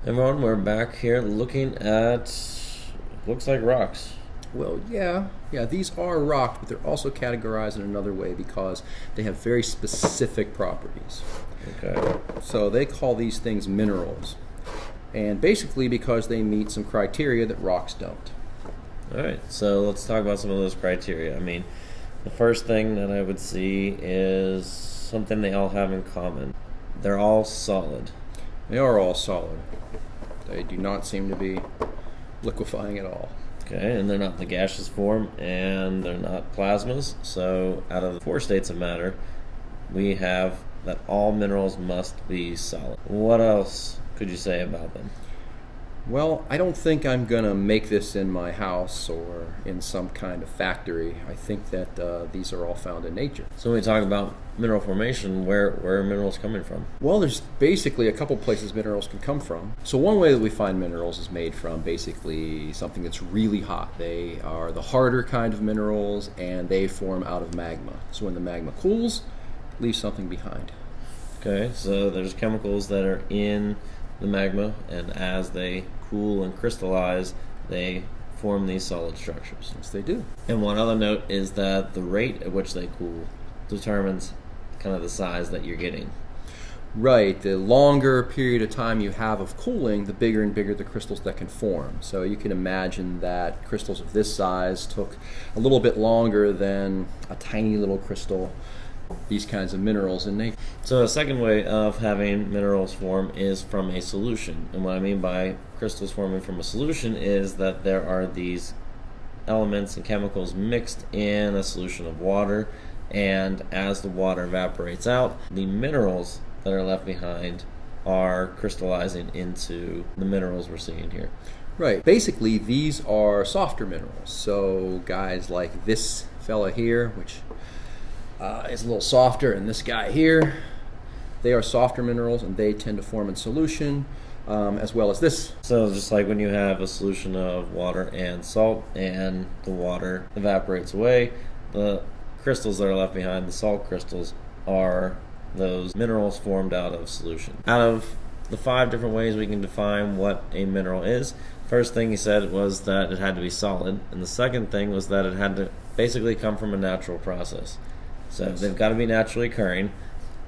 Everyone, we're back here looking at, looks like rocks. Well, yeah, these are rocks, but they're also categorized in another way because they have very specific properties. Okay. So they call these things minerals, and basically because they meet some criteria that rocks don't. All right, so let's talk about some of those criteria. I mean, the first thing that I would see is something they all have in common. They're all solid. They are all solid. They do not seem to be liquefying at all. Okay, and they're not in the gaseous form, and they're not plasmas. So out of the 4 states of matter, we have that all minerals must be solid. What else could you say about them? Well, I don't think I'm going to make this in my house or in some kind of factory. I think that these are all found in nature. So when we talk about mineral formation, where are minerals coming from? Well, there's basically a couple places minerals can come from. So one way that we find minerals is made from basically something that's really hot. They are the harder kind of minerals, and they form out of magma. So when the magma cools, it leaves something behind. Okay, so there's chemicals that are in the magma, and as they cool and crystallize, they form these solid structures. Yes, they do. And one other note is that the rate at which they cool determines kind of the size that you're getting. Right. The longer period of time you have of cooling, the bigger and bigger the crystals that can form. So you can imagine that crystals of this size took a little bit longer than a tiny little crystal, these kinds of minerals in nature. So a second way of having minerals form is from a solution. And what I mean by crystals forming from a solution is that there are these elements and chemicals mixed in a solution of water, and as the water evaporates out, the minerals that are left behind are crystallizing into the minerals we're seeing here. Right. Basically, these are softer minerals. So guys like this fella here, which is a little softer, and this guy here, they are softer minerals, and they tend to form in solution, as well as this. So just like when you have a solution of water and salt, and the water evaporates away, the crystals that are left behind, the salt crystals, are those minerals formed out of solution. Out of the 5 different ways we can define what a mineral is, first thing he said was that it had to be solid, and the second thing was that it had to basically come from a natural process. So they've got to be naturally occurring.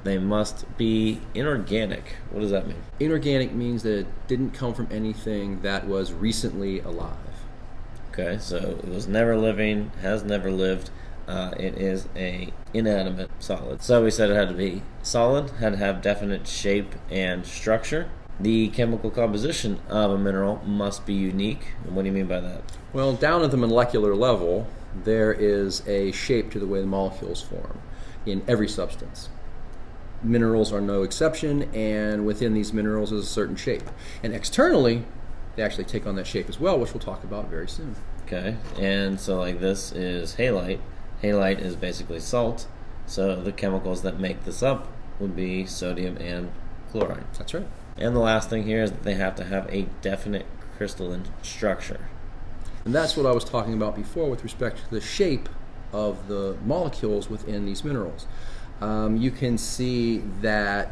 They must be inorganic. What does that mean? Inorganic means that it didn't come from anything that was recently alive. Okay, so it was never living, has never lived. It is a inanimate solid. So we said it had to be solid, had to have definite shape and structure. The chemical composition of a mineral must be unique. And what do you mean by that? Well, down at the molecular level, there is a shape to the way the molecules form in every substance. Minerals are no exception, and within these minerals is a certain shape. And externally, they actually take on that shape as well, which we'll talk about very soon. Okay, and so like this is halite. Halite is basically salt, so the chemicals that make this up would be sodium and chloride. That's right. And the last thing here is that they have to have a definite crystalline structure. And that's what I was talking about before with respect to the shape of the molecules within these minerals. You can see that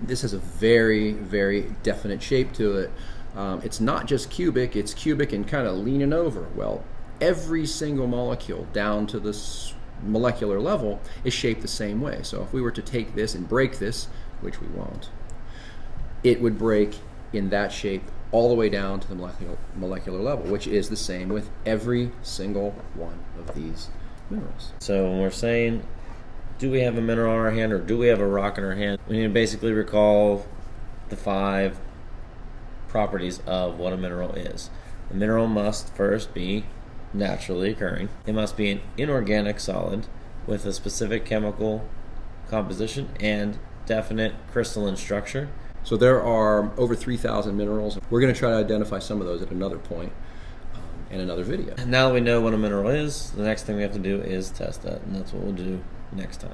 this has a very, very definite shape to it. It's not just cubic, it's cubic and kind of leaning over. Well, every single molecule down to this molecular level is shaped the same way. So if we were to take this and break this, which we won't, it would break in that shape all the way down to the molecular level, which is the same with every single one of these minerals. So when we're saying, do we have a mineral in our hand or do we have a rock in our hand, we need to basically recall the 5 properties of what a mineral is. The mineral must first be naturally occurring. It must be an inorganic solid with a specific chemical composition and definite crystalline structure. So there are over 3,000 minerals. We're going to try to identify some of those at another point in another video. And now that we know what a mineral is, the next thing we have to do is test that, and that's what we'll do next time.